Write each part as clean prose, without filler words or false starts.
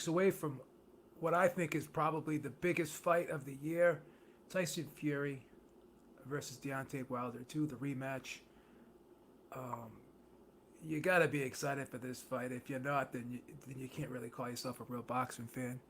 away from what I think is probably the biggest fight of the year, Tyson Fury versus Deontay Wilder 2, the rematch. Um, you got to be excited for this fight. If you're not, then you can't really call yourself a real boxing fan.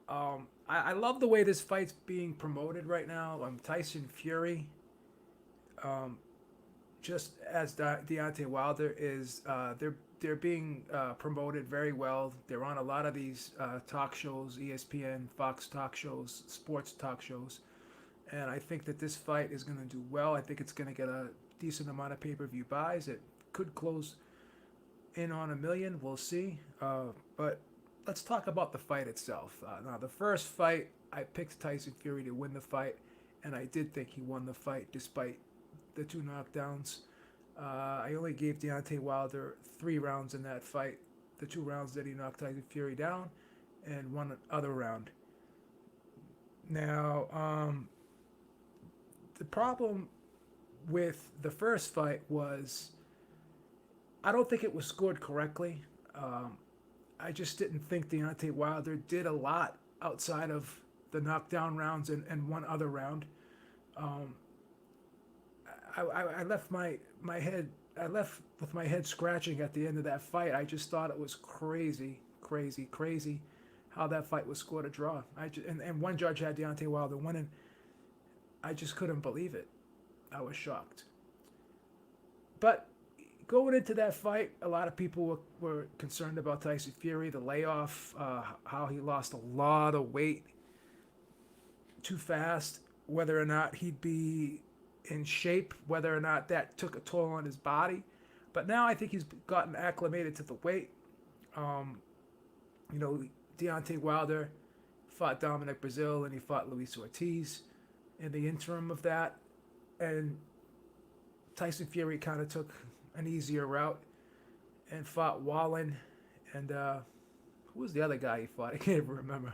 I love the way this fight's being promoted right now. Tyson Fury, um, just as Deontay Wilder is, they're being promoted very well. They're on a lot of these talk shows, ESPN, Fox talk shows, sports talk shows, and I think that this fight is going to do well. I think it's going to get a decent amount of pay-per-view buys. It could close in on 1 million. We'll see. But let's talk about the fight itself. Now, the first fight, I picked Tyson Fury to win the fight, and I did think he won the fight despite the two knockdowns. I only gave Deontay Wilder 3 rounds in that fight. The 2 rounds that he knocked Tyson Fury down, and one other round. Now, the problem with the first fight was I don't think it was scored correctly. Um, I just didn't think Deontay Wilder did a lot outside of the knockdown rounds and one other round. Um, I left my head I left with my head scratching at the end of that fight. I just thought it was crazy, crazy, crazy how that fight was scored a draw. And one judge had Deontay Wilder winning. I just couldn't believe it. I was shocked. But going into that fight, a lot of people were concerned about Tyson Fury, the layoff, how he lost a lot of weight too fast, whether or not he'd be in shape, whether or not that took a toll on his body. But now I think he's gotten acclimated to the weight. Um, you know, Deontay Wilder fought Dominic Brazil and he fought Luis Ortiz in the interim of that. And Tyson Fury kind of took an easier route and fought Wallen. And who was the other guy he fought? I can't even remember.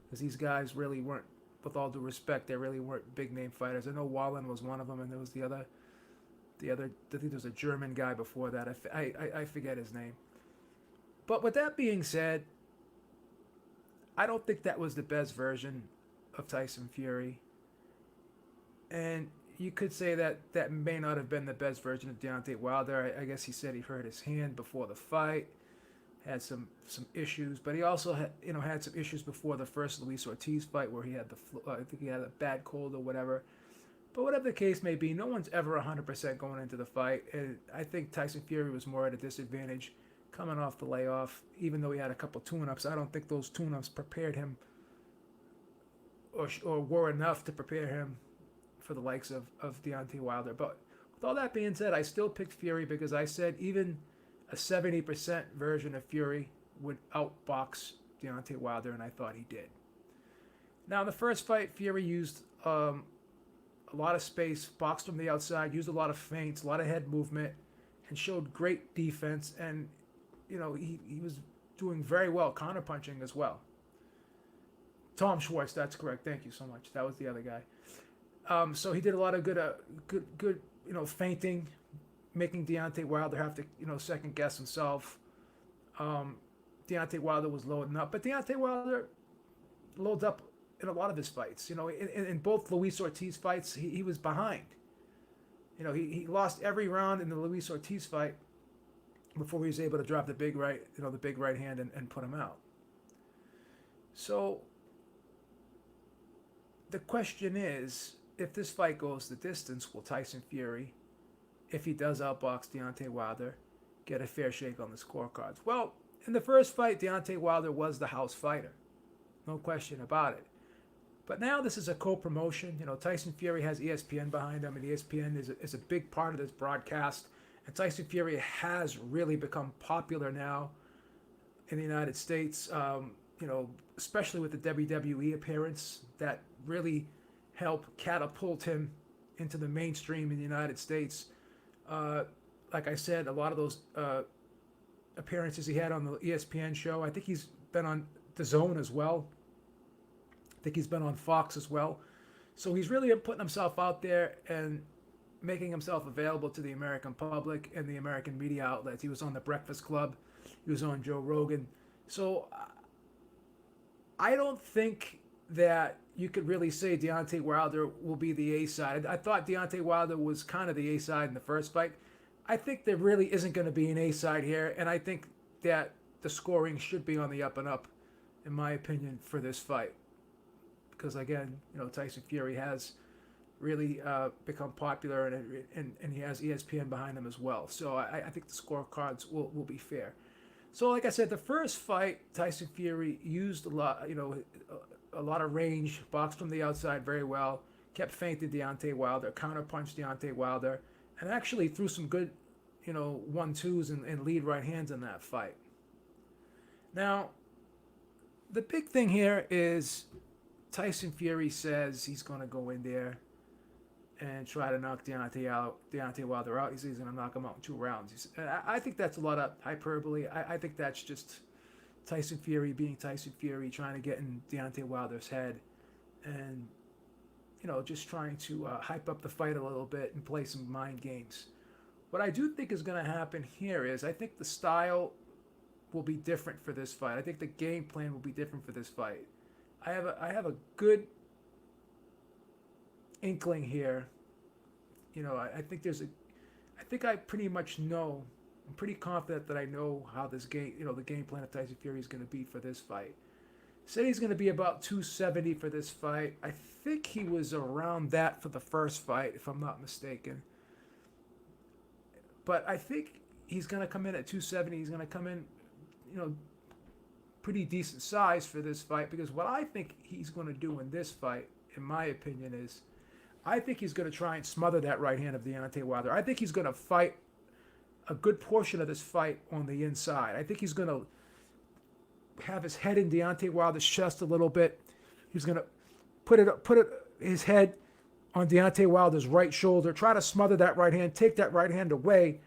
Because these guys really weren't, with all due respect, they really weren't big name fighters. I know Wallen was one of them, and there was the other. I think there was a German guy before that. I forget his name. But with that being said, I don't think that was the best version of Tyson Fury. And you could say that that may not have been the best version of Deontay Wilder. I guess he said he hurt his hand before the fight, had some issues, but he also had some issues before the first Luis Ortiz fight where he had I think he had a bad cold or whatever. But whatever the case may be, no one's ever 100% going into the fight, and I think Tyson Fury was more at a disadvantage coming off the layoff. Even though he had a couple tune-ups, I don't think those tune-ups prepared him or were enough to prepare him for the likes of Deontay Wilder. But with all that being said, I still picked Fury because I said even a 70% version of Fury would outbox Deontay Wilder, and I thought he did. Now, in the first fight, Fury used a lot of space, boxed from the outside, used a lot of feints, a lot of head movement, and showed great defense. And, he was doing very well counterpunching as well. Tom Schwartz, that's correct. Thank you so much. That was the other guy. So he did a lot of good, feinting, making Deontay Wilder have to, second guess himself. Deontay Wilder was loading up, but Deontay Wilder loads up in a lot of his fights. In both Luis Ortiz fights, he was behind. He lost every round in the Luis Ortiz fight before he was able to drop the big right hand and put him out. So the question is, if this fight goes the distance, will Tyson Fury, if he does outbox Deontay Wilder, get a fair shake on the scorecards? Well, in the first fight, Deontay Wilder was the house fighter. No question about it. But now this is a co-promotion. Tyson Fury has ESPN behind him, and ESPN is a big part of this broadcast. And Tyson Fury has really become popular now in the United States, especially with the WWE appearance that really helped catapult him into the mainstream in the United States. Like I said, a lot of those appearances he had on the ESPN show. I think he's been on The Zone as well. I think he's been on Fox as well. So he's really putting himself out there and making himself available to the American public and the American media outlets. He was on The Breakfast Club. He was on Joe Rogan. So I don't think that you could really say Deontay Wilder will be the A side. I thought Deontay Wilder was kind of the A side in the first fight. I think there really isn't going to be an A side here, and I think that the scoring should be on the up and up, in my opinion, for this fight. Because again, Tyson Fury has really become popular, and he has ESPN behind him as well. So I think the scorecards will be fair. So like I said, the first fight, Tyson Fury used a lot, a lot of range, boxed from the outside very well, kept feinting Deontay Wilder, counterpunched Deontay Wilder, and actually threw some good, 1-2s and lead right hands in that fight. Now, the big thing here is Tyson Fury says he's going to go in there and try to knock Deontay Wilder out. He says he's going to knock him out in 2 rounds. I think that's a lot of hyperbole. I think that's just Tyson Fury being Tyson Fury, trying to get in Deontay Wilder's head and, just trying to hype up the fight a little bit and play some mind games. What I do think is going to happen here is I think the style will be different for this fight. I think the game plan will be different for this fight. I have a good inkling here. I think I think I pretty much know. I'm pretty confident that I know how this game, the game plan of Tyson Fury is going to be for this fight. Said he's going to be about 270 for this fight. I think he was around that for the first fight, if I'm not mistaken. But I think he's going to come in at 270. He's going to come in, pretty decent size for this fight, because what I think he's going to do in this fight, in my opinion, is I think he's going to try and smother that right hand of Deontay Wilder. I think he's going to fight a good portion of this fight on the inside. I think he's going to have his head in Deontay Wilder's chest a little bit. He's going to put his head on Deontay Wilder's right shoulder, try to smother that right hand, take that right hand away.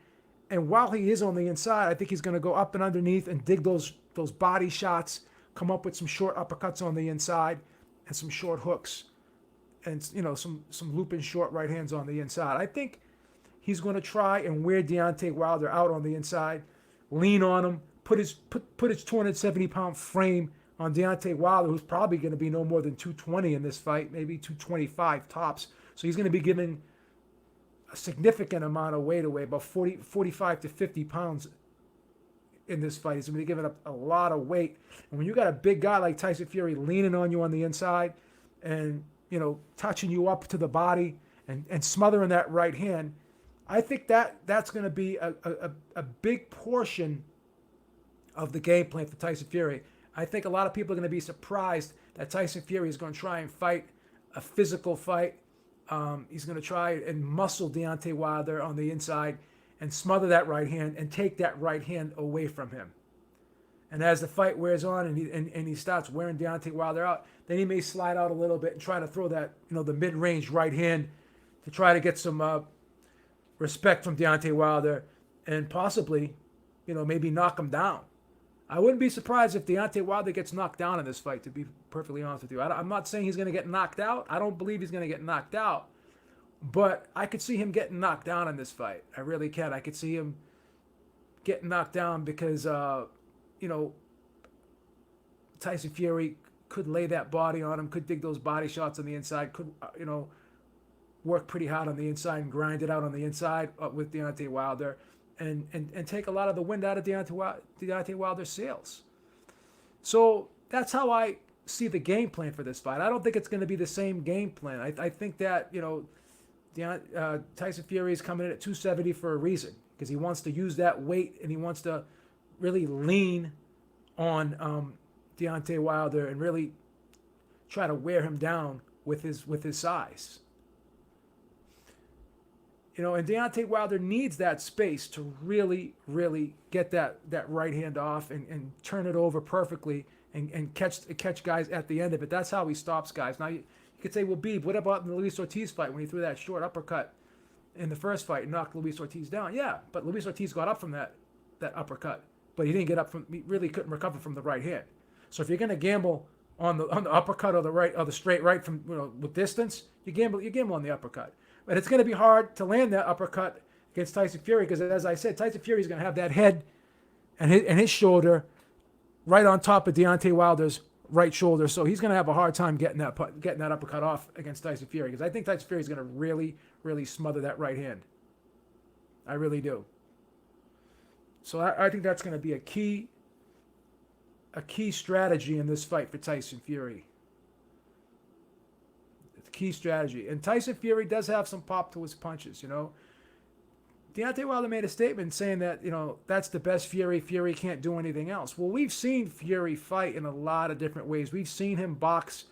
And while he is on the inside, I think he's going to go up and underneath and dig those body shots, come up with some short uppercuts on the inside and some short hooks and, some looping short right hands on the inside. I think he's going to try and wear Deontay Wilder out on the inside, lean on him, put his 270-pound frame on Deontay Wilder, who's probably going to be no more than 220 in this fight, maybe 225 tops. So he's going to be giving a significant amount of weight away, about 45 to 50 pounds in this fight. He's going to be giving up a lot of weight. And when you got a big guy like Tyson Fury leaning on you on the inside and, touching you up to the body and smothering that right hand, I think that's going to be a big portion of the game plan for Tyson Fury. I think a lot of people are going to be surprised that Tyson Fury is going to try and fight a physical fight. He's going to try and muscle Deontay Wilder on the inside and smother that right hand and take that right hand away from him. And as the fight wears on and he starts wearing Deontay Wilder out, then he may slide out a little bit and try to throw that, the mid-range right hand to try to get some respect from Deontay Wilder and possibly, maybe knock him down. I wouldn't be surprised if Deontay Wilder gets knocked down in this fight, to be perfectly honest with you. I'm not saying he's going to get knocked out. I don't believe he's going to get knocked out. But I could see him getting knocked down in this fight. I really can. I could see him getting knocked down because, Tyson Fury could lay that body on him, could dig those body shots on the inside, could, work pretty hard on the inside and grind it out on the inside with Deontay Wilder. And take a lot of the wind out of Deontay Wilder's sails. So that's how I see the game plan for this fight. I don't think it's going to be the same game plan. I think that, Tyson Fury is coming in at 270 for a reason, because he wants to use that weight and he wants to really lean on Deontay Wilder and really try to wear him down with his size. And Deontay Wilder needs that space to really, really get that right hand off and turn it over perfectly and catch guys at the end of it. That's how he stops guys. Now, you could say, well, Beeb, what about in the Luis Ortiz fight when he threw that short uppercut in the first fight and knocked Luis Ortiz down? Yeah, but Luis Ortiz got up from that uppercut, but he didn't get up he really couldn't recover from the right hand. So if you're going to gamble on the uppercut or the right or the straight right from with distance, you gamble on the uppercut. But it's going to be hard to land that uppercut against Tyson Fury because, as I said, Tyson Fury is going to have that head and his shoulder right on top of Deontay Wilder's right shoulder, so he's going to have a hard time getting that uppercut off against Tyson Fury, because I think Tyson Fury is going to really, really smother that right hand. I really do. So I think that's going to be a key strategy in this fight for Tyson Fury. It's a key strategy. And Tyson Fury does have some pop to his punches, you know. Deontay Wilder made a statement saying that, you know, that's the best Fury. Fury can't do anything else. Well, we've seen Fury fight in a lot of different ways. We've seen him box,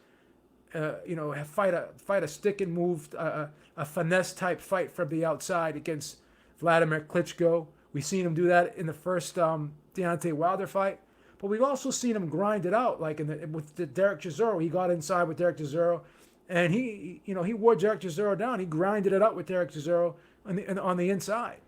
fight a stick and move, a finesse type fight from the outside against Vladimir Klitschko. We've seen him do that in the first Deontay Wilder fight. But we've also seen him grind it out, like with the Derek Chisora. He got inside with Derek Chisora, and he wore Derek Chisora down. He grinded it out with Derek Chisora on the inside.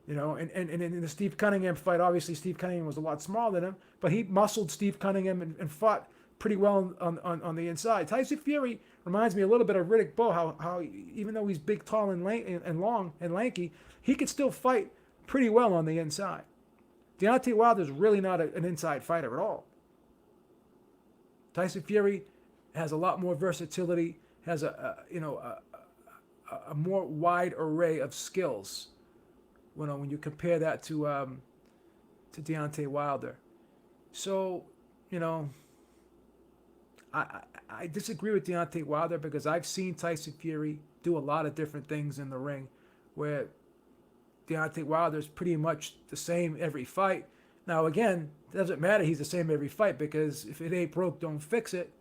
You know, and in the Steve Cunningham fight, obviously Steve Cunningham was a lot smaller than him, but he muscled Steve Cunningham and fought pretty well on the inside. Tyson Fury reminds me a little bit of Riddick Bowe, how even though he's big, tall, and long and lanky, he could still fight pretty well on the inside. Deontay Wilder is really not an inside fighter at all. Tyson Fury has a lot more versatility, has a more wide array of skills. When you compare that to Deontay Wilder. So, you know, I disagree with Deontay Wilder, because I've seen Tyson Fury do a lot of different things in the ring, where Deontay Wilder's pretty much the same every fight. Now, again, it doesn't matter he's the same every fight, because if it ain't broke, don't fix it.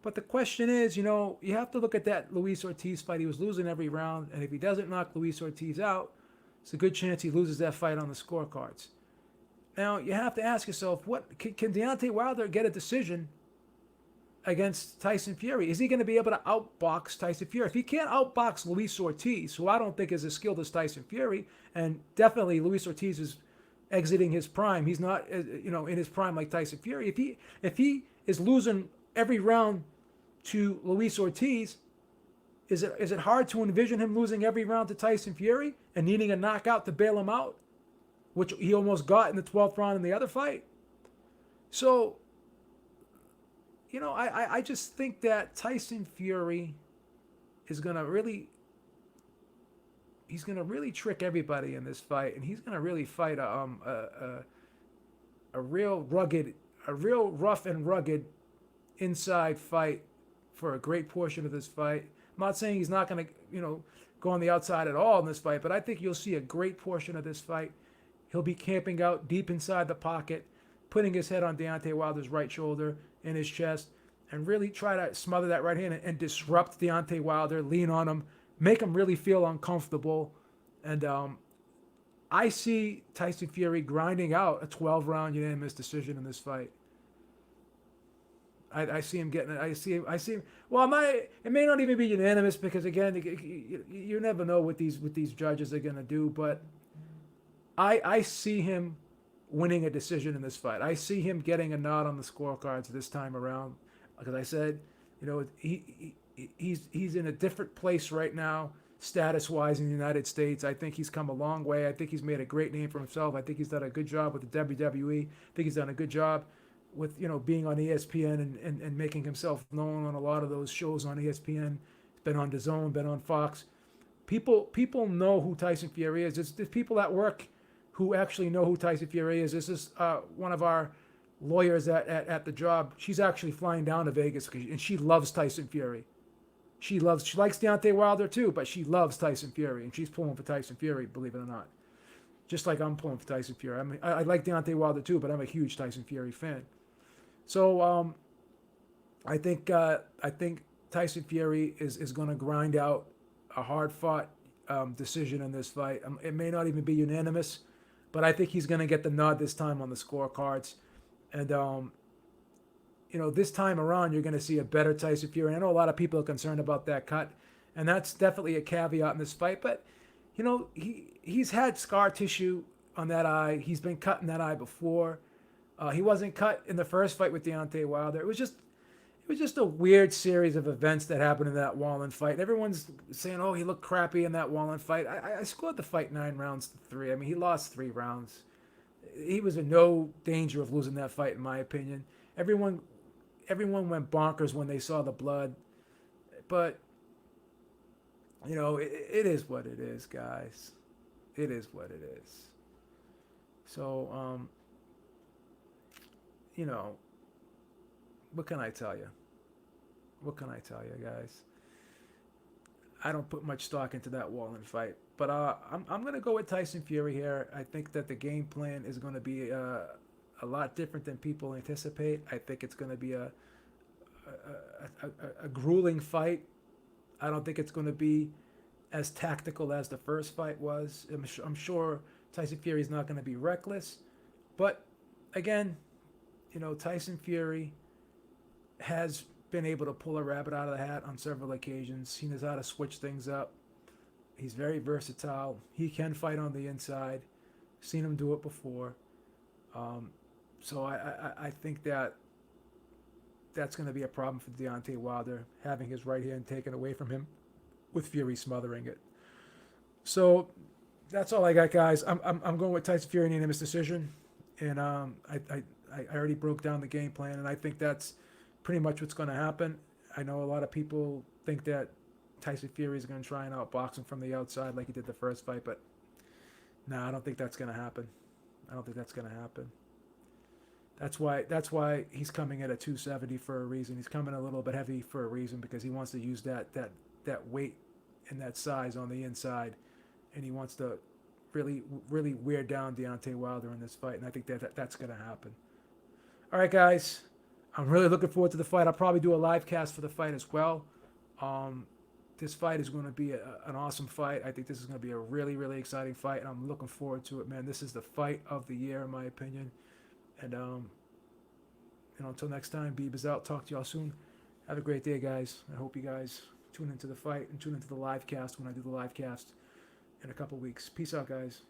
But the question is, you know, you have to look at that Luis Ortiz fight. He was losing every round, and if he doesn't knock Luis Ortiz out, it's a good chance he loses that fight on the scorecards. Now, you have to ask yourself, what can Deontay Wilder get a decision against Tyson Fury? Is he going to be able to outbox Tyson Fury? If he can't outbox Luis Ortiz, who I don't think is as skilled as Tyson Fury, and definitely Luis Ortiz is exiting his prime. He's not, in his prime like Tyson Fury. If he is losing every round to Luis Ortiz, is it hard to envision him losing every round to Tyson Fury and needing a knockout to bail him out, which he almost got in the 12th round in the other fight? So, you know, I just think that Tyson Fury is going to really trick everybody in this fight, and he's going to really fight a real rough and rugged inside fight for a great portion of this fight. I'm not saying he's not going to, go on the outside at all in this fight, but I think you'll see a great portion of this fight. He'll be camping out deep inside the pocket, putting his head on Deontay Wilder's right shoulder and his chest, and really try to smother that right hand and disrupt Deontay Wilder, lean on him, make him really feel uncomfortable. And I see Tyson Fury grinding out a 12-round unanimous decision in this fight. I see him getting it. I see him. Well, it may not even be unanimous, because again, you never know what these judges are gonna do. But I see him winning a decision in this fight. I see him getting a nod on the scorecards this time around. Because I said, he's in a different place right now, status-wise, in the United States. I think he's come a long way. I think he's made a great name for himself. I think he's done a good job with the WWE. I think he's done a good job with being on ESPN and making himself known on a lot of those shows on ESPN. He's been on DAZN, been on Fox. People know who Tyson Fury is. There's people at work who actually know who Tyson Fury is. This is one of our lawyers at the job. She's actually flying down to Vegas, and she loves Tyson Fury. She likes Deontay Wilder too, but she loves Tyson Fury, and she's pulling for Tyson Fury, believe it or not. Just like I'm pulling for Tyson Fury. I like Deontay Wilder too, but I'm a huge Tyson Fury fan. So I think Tyson Fury is going to grind out a hard-fought decision in this fight. It may not even be unanimous, but I think he's going to get the nod this time on the scorecards. And this time around, you're going to see a better Tyson Fury. I know a lot of people are concerned about that cut, and that's definitely a caveat in this fight. But he's had scar tissue on that eye. He's been cut in that eye before. He wasn't cut in the first fight with Deontay Wilder. It was just a weird series of events that happened in that Wallen fight. And everyone's saying, "Oh, he looked crappy in that Wallen fight." I scored the fight 9-3. I mean, he lost 3 rounds. He was in no danger of losing that fight, in my opinion. Everyone everyone went bonkers when they saw the blood, but it is what it is, guys. It is what it is. So, you know, what can I tell you? What can I tell you, guys? I don't put much stock into that Wallen fight, but I'm gonna go with Tyson Fury here. I think that the game plan is going to be a lot different than people anticipate. I think it's going to be a grueling fight. I don't think it's going to be as tactical as the first fight was. I'm sure Tyson Fury is not going to be reckless, but again, Tyson Fury has been able to pull a rabbit out of the hat on several occasions. He knows how to switch things up. He's very versatile. He can fight on the inside. Seen him do it before. So I think that's going to be a problem for Deontay Wilder, having his right hand taken away from him with Fury smothering it. So that's all I got, guys. I'm going with Tyson Fury unanimous decision, and I already broke down the game plan, and I think that's pretty much what's going to happen. I know a lot of people think that Tyson Fury is going to try and outbox him from the outside like he did the first fight, but no, I don't think that's going to happen. I don't think that's going to happen. That's why he's coming at a 270 for a reason. He's coming a little bit heavy for a reason because he wants to use that weight and that size on the inside, and he wants to really wear down Deontay Wilder in this fight, and I think that's going to happen. All right, guys. I'm really looking forward to the fight. I'll probably do a live cast for the fight as well. This fight is going to be an awesome fight. I think this is going to be a really exciting fight, and I'm looking forward to it, man. This is the fight of the year, in my opinion. And until next time, Beeb is out. Talk to y'all soon. Have a great day, guys. I hope you guys tune into the fight and tune into the live cast when I do the live cast in a couple weeks. Peace out, guys.